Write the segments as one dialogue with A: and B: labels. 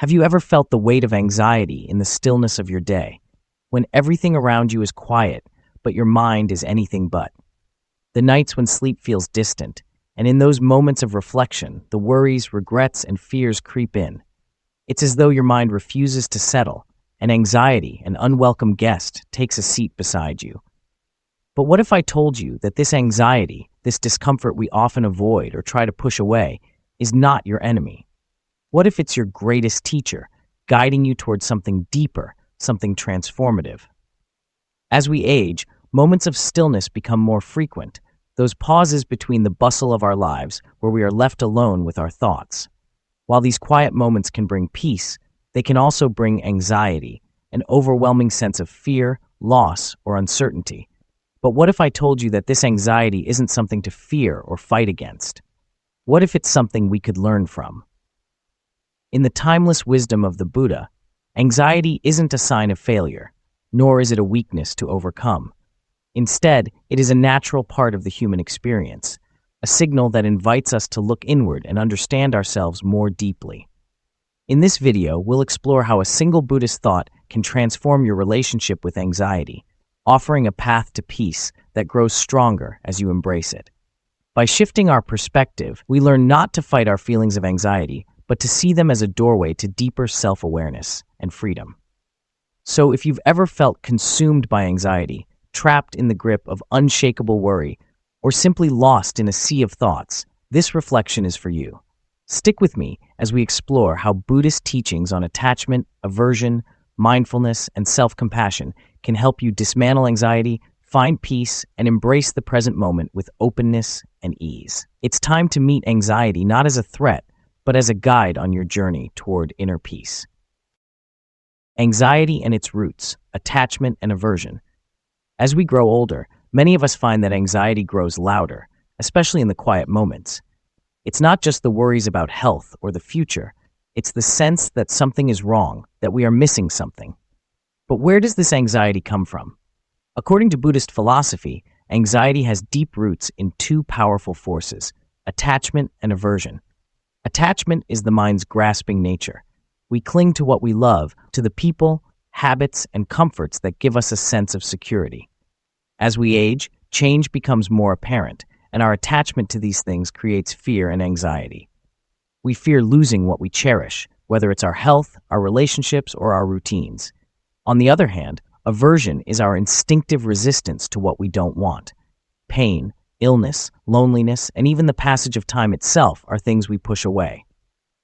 A: Have you ever felt the weight of anxiety in the stillness of your day, when everything around you is quiet, but your mind is anything but? The nights when sleep feels distant, and in those moments of reflection, the worries, regrets, and fears creep in. It's as though your mind refuses to settle, and anxiety, an unwelcome guest, takes a seat beside you. But what if I told you that this anxiety, this discomfort we often avoid or try to push away, is not your enemy? What if it's your greatest teacher, guiding you towards something deeper, something transformative? As we age, moments of stillness become more frequent, those pauses between the bustle of our lives where we are left alone with our thoughts. While these quiet moments can bring peace, they can also bring anxiety, an overwhelming sense of fear, loss, or uncertainty. But what if I told you that this anxiety isn't something to fear or fight against? What if it's something we could learn from? In the timeless wisdom of the Buddha, anxiety isn't a sign of failure, nor is it a weakness to overcome. Instead, it is a natural part of the human experience, a signal that invites us to look inward and understand ourselves more deeply. In this video, we'll explore how a single Buddhist thought can transform your relationship with anxiety, offering a path to peace that grows stronger as you embrace it. By shifting our perspective, we learn not to fight our feelings of anxiety, but to see them as a doorway to deeper self-awareness and freedom. So if you've ever felt consumed by anxiety, trapped in the grip of unshakable worry, or simply lost in a sea of thoughts, this reflection is for you. Stick with me as we explore how Buddhist teachings on attachment, aversion, mindfulness, and self-compassion can help you dismantle anxiety, find peace, and embrace the present moment with openness and ease. It's time to meet anxiety not as a threat, but as a guide on your journey toward inner peace. Anxiety and its roots, attachment and aversion. As we grow older, many of us find that anxiety grows louder, especially in the quiet moments. It's not just the worries about health or the future, it's the sense that something is wrong, that we are missing something. But where does this anxiety come from? According to Buddhist philosophy, anxiety has deep roots in two powerful forces, attachment and aversion. Attachment is the mind's grasping nature. We cling to what we love, to the people, habits, and comforts that give us a sense of security. As we age, change becomes more apparent, and our attachment to these things creates fear and anxiety. We fear losing what we cherish, whether it's our health, our relationships, or our routines. On the other hand, aversion is our instinctive resistance to what we don't want. Pain, illness, loneliness, and even the passage of time itself are things we push away.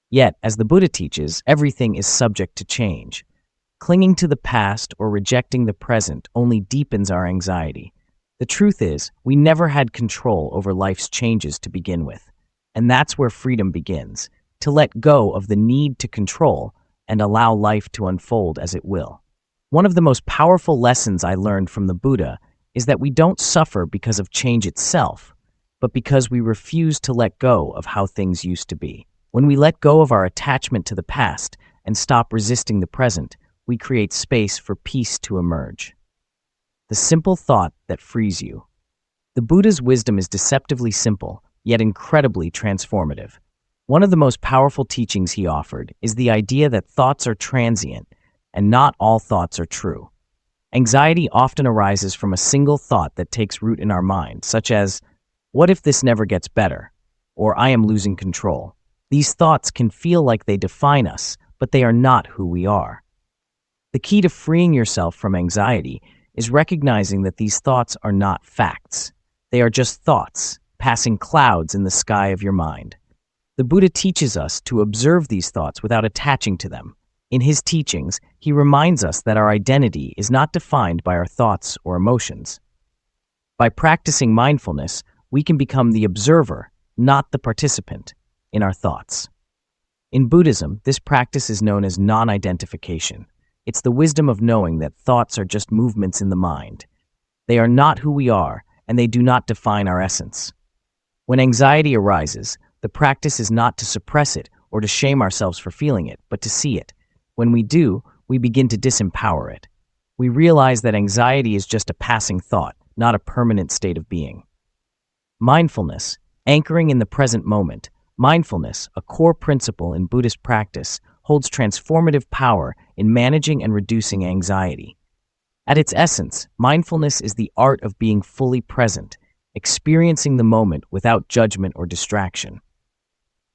A: Yet, as the Buddha teaches, everything is subject to change. Clinging to the past or rejecting the present only deepens our anxiety. The truth is, we never had control over life's changes to begin with. And that's where freedom begins, to let go of the need to control and allow life to unfold as it will. One of the most powerful lessons I learned from the Buddha is that we don't suffer because of change itself, but because we refuse to let go of how things used to be. When we let go of our attachment to the past and stop resisting the present, we create space for peace to emerge. The simple thought that frees you. The Buddha's wisdom is deceptively simple, yet incredibly transformative. One of the most powerful teachings he offered is the idea that thoughts are transient, and not all thoughts are true. Anxiety often arises from a single thought that takes root in our mind, such as, "What if this never gets better?" or "I am losing control." These thoughts can feel like they define us, but they are not who we are. The key to freeing yourself from anxiety is recognizing that these thoughts are not facts. They are just thoughts, passing clouds in the sky of your mind. The Buddha teaches us to observe these thoughts without attaching to them. In his teachings, he reminds us that our identity is not defined by our thoughts or emotions. By practicing mindfulness, we can become the observer, not the participant, in our thoughts. In Buddhism, this practice is known as non-identification. It's the wisdom of knowing that thoughts are just movements in the mind. They are not who we are, and they do not define our essence. When anxiety arises, the practice is not to suppress it or to shame ourselves for feeling it, but to see it. When we do, we begin to disempower it. We realize that anxiety is just a passing thought, not a permanent state of being. Mindfulness, anchoring in the present moment. Mindfulness, a core principle in Buddhist practice, holds transformative power in managing and reducing anxiety. At its essence, mindfulness is the art of being fully present, experiencing the moment without judgment or distraction.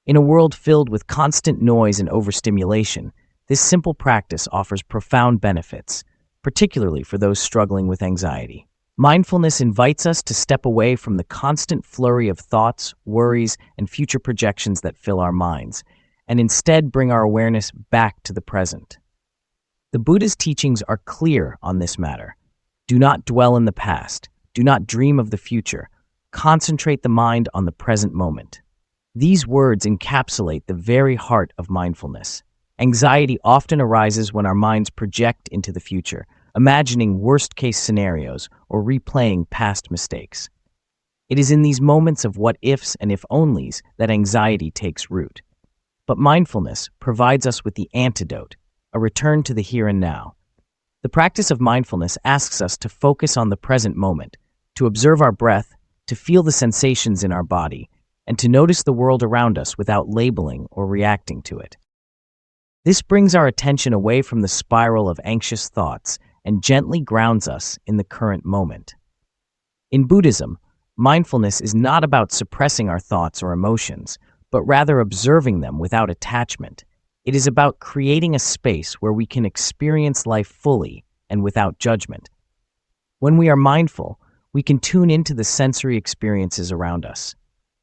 A: In a world filled with constant noise and overstimulation, this simple practice offers profound benefits, particularly for those struggling with anxiety. Mindfulness invites us to step away from the constant flurry of thoughts, worries, and future projections that fill our minds, and instead bring our awareness back to the present. The Buddha's teachings are clear on this matter. Do not dwell in the past. Do not dream of the future. Concentrate the mind on the present moment. These words encapsulate the very heart of mindfulness. Anxiety often arises when our minds project into the future, imagining worst-case scenarios or replaying past mistakes. It is in these moments of what-ifs and if-onlys that anxiety takes root. But mindfulness provides us with the antidote, a return to the here and now. The practice of mindfulness asks us to focus on the present moment, to observe our breath, to feel the sensations in our body, and to notice the world around us without labeling or reacting to it. This brings our attention away from the spiral of anxious thoughts and gently grounds us in the current moment. In Buddhism, mindfulness is not about suppressing our thoughts or emotions, but rather observing them without attachment. It is about creating a space where we can experience life fully and without judgment. When we are mindful, we can tune into the sensory experiences around us.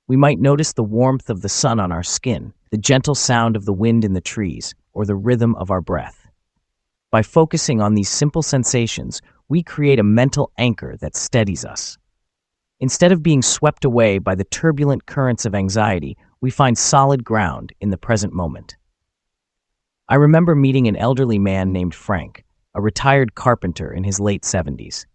A: We might notice the warmth of the sun on our skin, the gentle sound of the wind in the trees, or the rhythm of our breath. By focusing on these simple sensations, we create a mental anchor that steadies us. Instead of being swept away by the turbulent currents of anxiety, we find solid ground in the present moment. I remember meeting an elderly man named Frank, a retired carpenter in his late 70s.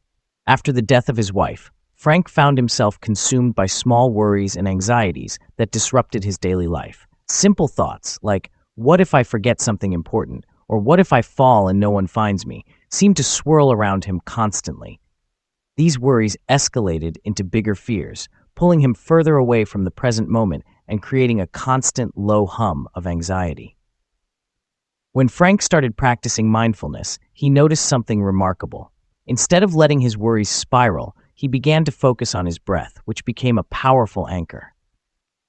A: After the death of his wife, Frank found himself consumed by small worries and anxieties that disrupted his daily life. Simple thoughts like, what if I forget something important? Or what if I fall and no one finds me? Seemed to swirl around him constantly. These worries escalated into bigger fears, pulling him further away from the present moment and creating a constant low hum of anxiety. When Frank started practicing mindfulness, he noticed something remarkable. Instead of letting his worries spiral, he began to focus on his breath, which became a powerful anchor.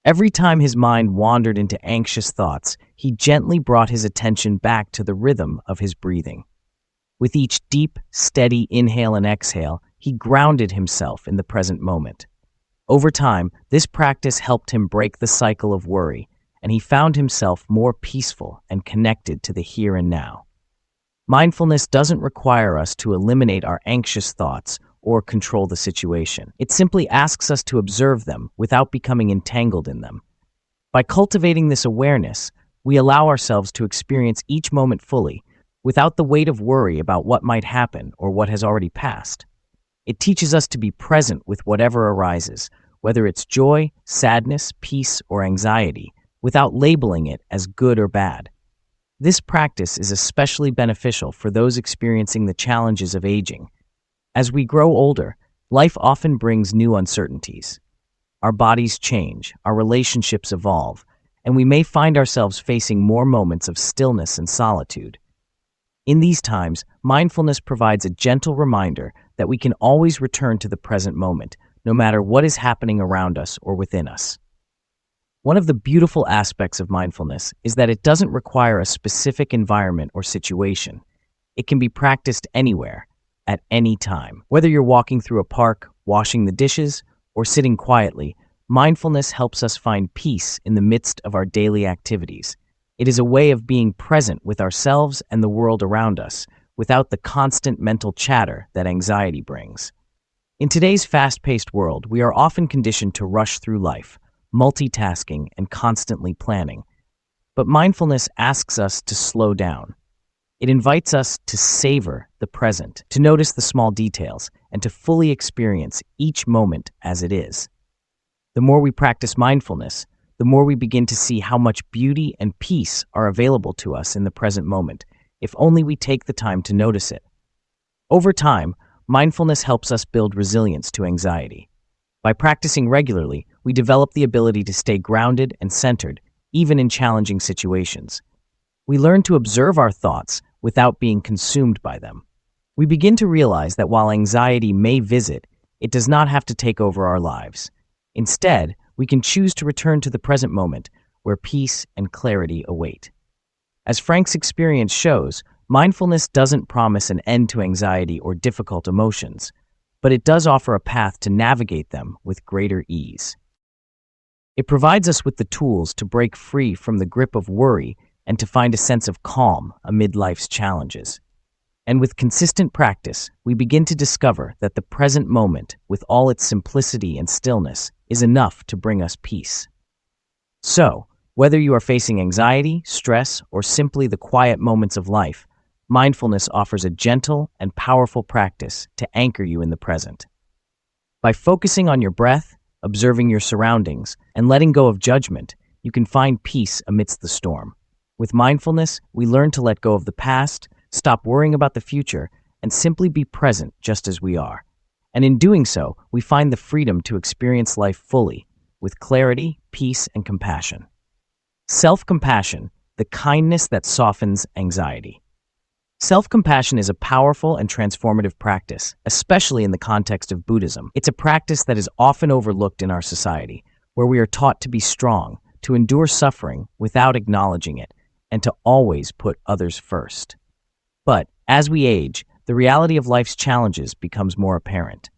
A: Every time his mind wandered into anxious thoughts, he gently brought his attention back to the rhythm of his breathing. With each deep, steady inhale and exhale, he grounded himself in the present moment. Over time, this practice helped him break the cycle of worry, and he found himself more peaceful and connected to the here and now. Mindfulness doesn't require us to eliminate our anxious thoughts or control the situation. It simply asks us to observe them without becoming entangled in them. By cultivating this awareness, we allow ourselves to experience each moment fully, without the weight of worry about what might happen or what has already passed. It teaches us to be present with whatever arises, whether it's joy, sadness, peace, or anxiety, without labeling it as good or bad. This practice is especially beneficial for those experiencing the challenges of aging. As we grow older, life often brings new uncertainties. Our bodies change, our relationships evolve, and we may find ourselves facing more moments of stillness and solitude. In these times, mindfulness provides a gentle reminder that we can always return to the present moment, no matter what is happening around us or within us. One of the beautiful aspects of mindfulness is that it doesn't require a specific environment or situation. It can be practiced anywhere, at any time. Whether you're walking through a park, washing the dishes, or sitting quietly, mindfulness helps us find peace in the midst of our daily activities. It is a way of being present with ourselves and the world around us, without the constant mental chatter that anxiety brings. In today's fast-paced world, we are often conditioned to rush through life, multitasking and constantly planning. But mindfulness asks us to slow down. It invites us to savor the present, to notice the small details, and to fully experience each moment as it is. The more we practice mindfulness, the more we begin to see how much beauty and peace are available to us in the present moment, if only we take the time to notice it. Over time, mindfulness helps us build resilience to anxiety. By practicing regularly, we develop the ability to stay grounded and centered, even in challenging situations. we learn to observe our thoughts without being consumed by them. We begin to realize that while anxiety may visit, it does not have to take over our lives. Instead, we can choose to return to the present moment where peace and clarity await. As Frank's experience shows, mindfulness doesn't promise an end to anxiety or difficult emotions, but it does offer a path to navigate them with greater ease. It provides us with the tools to break free from the grip of worry and to find a sense of calm amid life's challenges. And with consistent practice, we begin to discover that the present moment, with all its simplicity and stillness, is enough to bring us peace. So, whether you are facing anxiety, stress, or simply the quiet moments of life, mindfulness offers a gentle and powerful practice to anchor you in the present. By focusing on your breath, observing your surroundings, and letting go of judgment, you can find peace amidst the storm. With mindfulness, we learn to let go of the past, stop worrying about the future, and simply be present just as we are. And in doing so, we find the freedom to experience life fully, with clarity, peace, and compassion. Self-compassion, the kindness that softens anxiety. Self-compassion is a powerful and transformative practice, especially in the context of Buddhism. It's a practice that is often overlooked in our society, where we are taught to be strong, to endure suffering without acknowledging it, and to always put others first. But as we age, the reality of life's challenges becomes more apparent.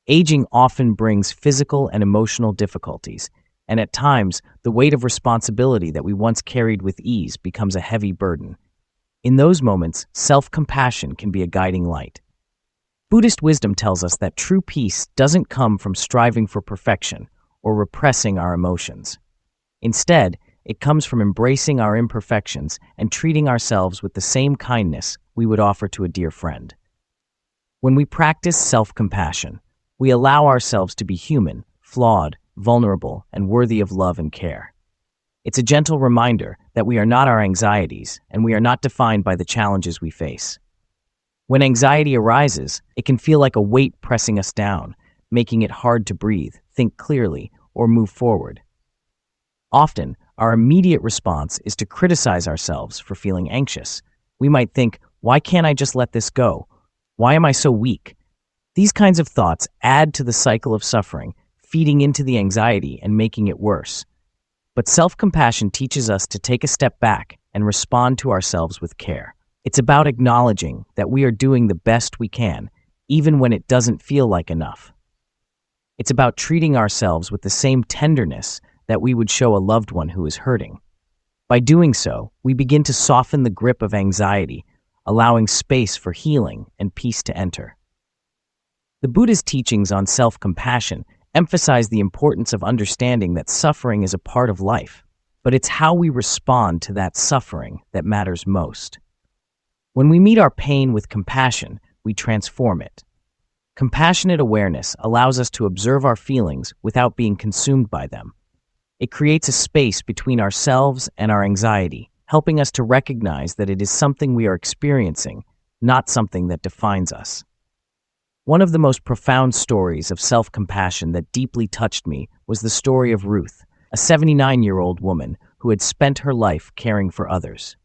A: Aging often brings physical and emotional difficulties, and at times, the weight of responsibility that we once carried with ease becomes a heavy burden. In those moments, self-compassion can be a guiding light. Buddhist wisdom tells us that true peace doesn't come from striving for perfection or repressing our emotions. Instead, it comes from embracing our imperfections and treating ourselves with the same kindness we would offer to a dear friend. When we practice self-compassion, we allow ourselves to be human, flawed, vulnerable, and worthy of love and care. It's a gentle reminder that we are not our anxieties and we are not defined by the challenges we face. When anxiety arises, it can feel like a weight pressing us down, making it hard to breathe, think clearly, or move forward. Often, our immediate response is to criticize ourselves for feeling anxious. We might think, why can't I just let this go? Why am I so weak? These kinds of thoughts add to the cycle of suffering, feeding into the anxiety and making it worse. But self-compassion teaches us to take a step back and respond to ourselves with care. It's about acknowledging that we are doing the best we can, even when it doesn't feel like enough. It's about treating ourselves with the same tenderness that we would show a loved one who is hurting. By doing so, we begin to soften the grip of anxiety, allowing space for healing and peace to enter. The Buddha's teachings on self-compassion emphasize the importance of understanding that suffering is a part of life, but it's how we respond to that suffering that matters most. When we meet our pain with compassion, we transform it. Compassionate awareness allows us to observe our feelings without being consumed by them. It creates a space between ourselves and our anxiety, helping us to recognize that it is something we are experiencing, not something that defines us. One of the most profound stories of self-compassion that deeply touched me was the story of Ruth, a 79-year-old woman who had spent her life caring for others.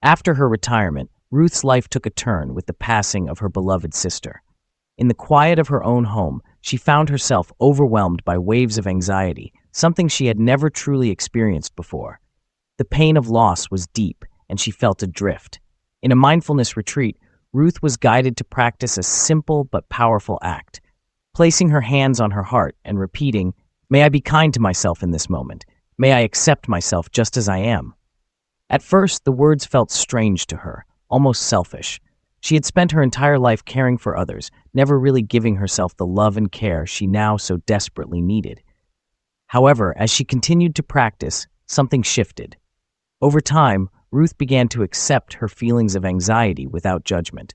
A: After her retirement, Ruth's life took a turn with the passing of her beloved sister. In the quiet of her own home, she found herself overwhelmed by waves of anxiety, something she had never truly experienced before. The pain of loss was deep, and she felt adrift. In a mindfulness retreat, Ruth was guided to practice a simple but powerful act, placing her hands on her heart and repeating, "May I be kind to myself in this moment. May I accept myself just as I am." At first, the words felt strange to her, almost selfish. She had spent her entire life caring for others, never really giving herself the love and care she now so desperately needed. However, as she continued to practice, something shifted. Over time, Ruth began to accept her feelings of anxiety without judgment.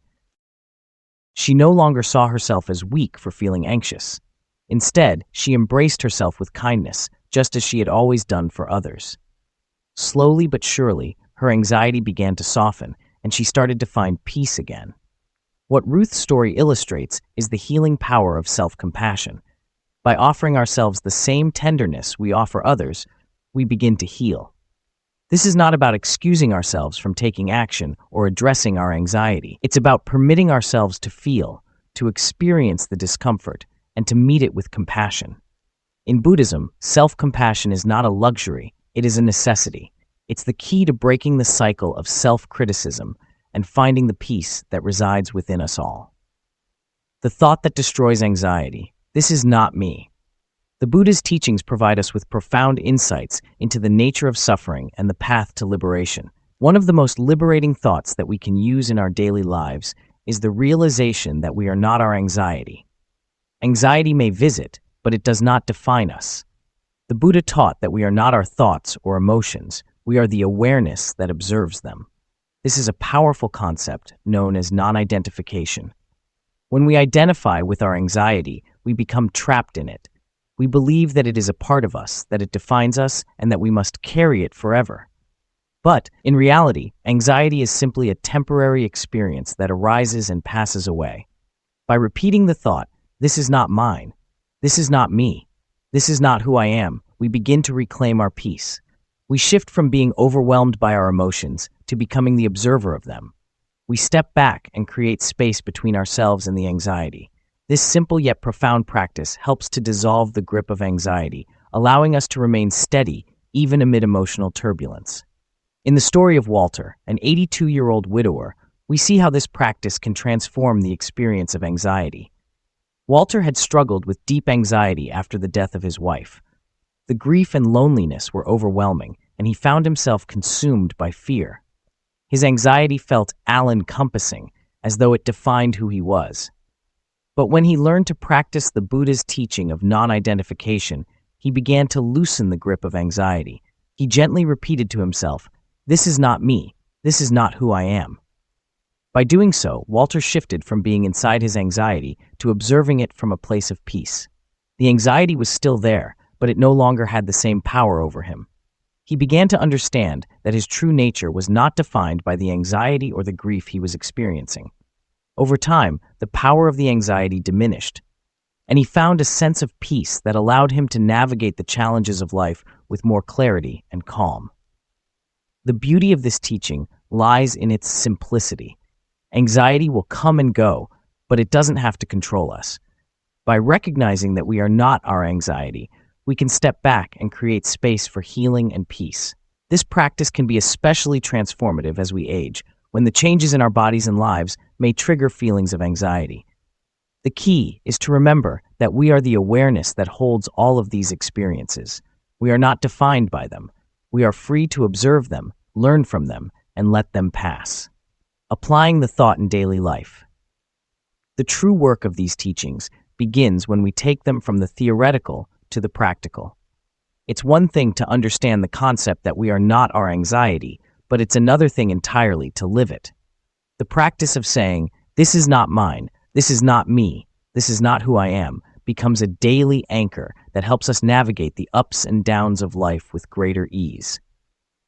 A: She no longer saw herself as weak for feeling anxious. Instead, she embraced herself with kindness, just as she had always done for others. Slowly but surely, her anxiety began to soften, and she started to find peace again. What Ruth's story illustrates is the healing power of self-compassion. By offering ourselves the same tenderness we offer others, we begin to heal. This is not about excusing ourselves from taking action or addressing our anxiety. It's about permitting ourselves to feel, to experience the discomfort, and to meet it with compassion. In Buddhism, self-compassion is not a luxury, it is a necessity. It's the key to breaking the cycle of self-criticism and finding the peace that resides within us all. The thought that destroys anxiety. This is not me. The Buddha's teachings provide us with profound insights into the nature of suffering and the path to liberation. One of the most liberating thoughts that we can use in our daily lives is the realization that we are not our anxiety. Anxiety may visit, but it does not define us. The Buddha taught that we are not our thoughts or emotions, we are the awareness that observes them. This is a powerful concept known as non-identification. When we identify with our anxiety, we become trapped in it. We believe that it is a part of us, that it defines us, and that we must carry it forever. But, in reality, anxiety is simply a temporary experience that arises and passes away. By repeating the thought, "This is not mine," "This is not me," "This is not who I am," we begin to reclaim our peace. We shift from being overwhelmed by our emotions to becoming the observer of them. We step back and create space between ourselves and the anxiety. This simple yet profound practice helps to dissolve the grip of anxiety, allowing us to remain steady even amid emotional turbulence. In the story of Walter, an 82-year-old widower, we see how this practice can transform the experience of anxiety. Walter had struggled with deep anxiety after the death of his wife. The grief and loneliness were overwhelming, and he found himself consumed by fear. His anxiety felt all-encompassing, as though it defined who he was. But when he learned to practice the Buddha's teaching of non-identification, he began to loosen the grip of anxiety. He gently repeated to himself, "This is not me. This is not who I am." By doing so, Walter shifted from being inside his anxiety to observing it from a place of peace. The anxiety was still there, but it no longer had the same power over him. He began to understand that his true nature was not defined by the anxiety or the grief he was experiencing. Over time, the power of the anxiety diminished, and he found a sense of peace that allowed him to navigate the challenges of life with more clarity and calm. The beauty of this teaching lies in its simplicity. Anxiety will come and go, but it doesn't have to control us. By recognizing that we are not our anxiety, we can step back and create space for healing and peace. This practice can be especially transformative as we age, when the changes in our bodies and lives may trigger feelings of anxiety. The key is to remember that we are the awareness that holds all of these experiences. We are not defined by them. We are free to observe them, learn from them, and let them pass. Applying the thought in daily life. The true work of these teachings begins when we take them from the theoretical to the practical. It's one thing to understand the concept that we are not our anxiety, but it's another thing entirely to live it. The practice of saying, "This is not mine, this is not me, this is not who I am," becomes a daily anchor that helps us navigate the ups and downs of life with greater ease.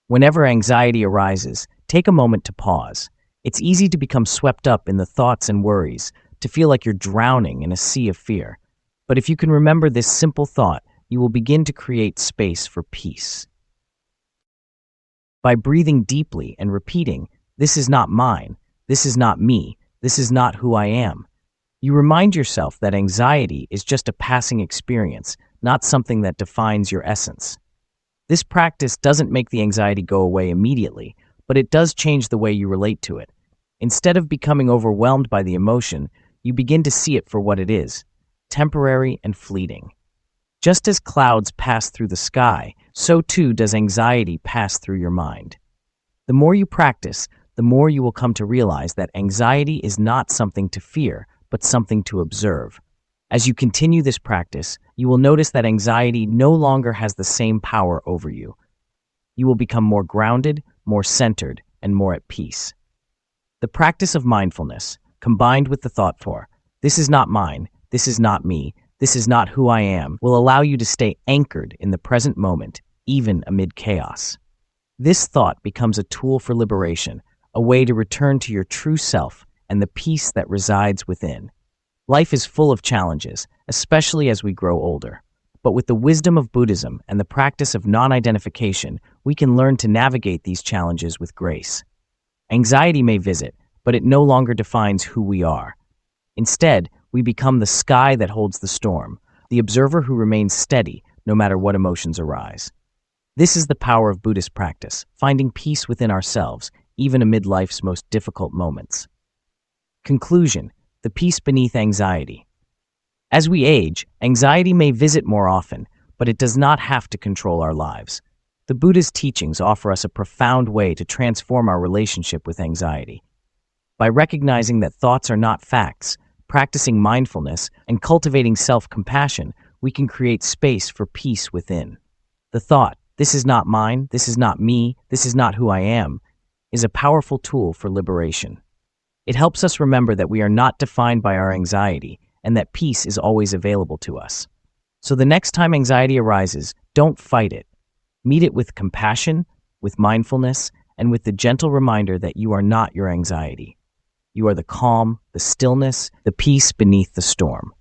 A: Whenever anxiety arises, take a moment to pause. It's easy to become swept up in the thoughts and worries, to feel like you're drowning in a sea of fear. But if you can remember this simple thought, you will begin to create space for peace. By breathing deeply and repeating, "This is not mine, this is not me, this is not who I am," you remind yourself that anxiety is just a passing experience, not something that defines your essence. This practice doesn't make the anxiety go away immediately, but it does change the way you relate to it. Instead of becoming overwhelmed by the emotion, you begin to see it for what it is, temporary and fleeting. Just as clouds pass through the sky, so too does anxiety pass through your mind. The more you practice, the more you will come to realize that anxiety is not something to fear, but something to observe. As you continue this practice, you will notice that anxiety no longer has the same power over you. You will become more grounded, more centered, and more at peace. The practice of mindfulness, combined with the thought for, "This is not mine, this is not me, this is not who I am," will allow you to stay anchored in the present moment, even amid chaos. This thought becomes a tool for liberation, a way to return to your true self and the peace that resides within. Life is full of challenges, especially as we grow older. But with the wisdom of Buddhism and the practice of non-identification, we can learn to navigate these challenges with grace. Anxiety may visit, but it no longer defines who we are. Instead, we become the sky that holds the storm, the observer who remains steady no matter what emotions arise. This is the power of Buddhist practice, finding peace within ourselves, even amid life's most difficult moments. Conclusion: the peace beneath anxiety. As we age, anxiety may visit more often, but it does not have to control our lives. The Buddha's teachings offer us a profound way to transform our relationship with anxiety. By recognizing that thoughts are not facts, practicing mindfulness, and cultivating self-compassion, we can create space for peace within. The thought, "This is not mine, this is not me, this is not who I am," is a powerful tool for liberation. It helps us remember that we are not defined by our anxiety and that peace is always available to us. So the next time anxiety arises, don't fight it. Meet it with compassion, with mindfulness, and with the gentle reminder that you are not your anxiety. You are the calm, the stillness, the peace beneath the storm.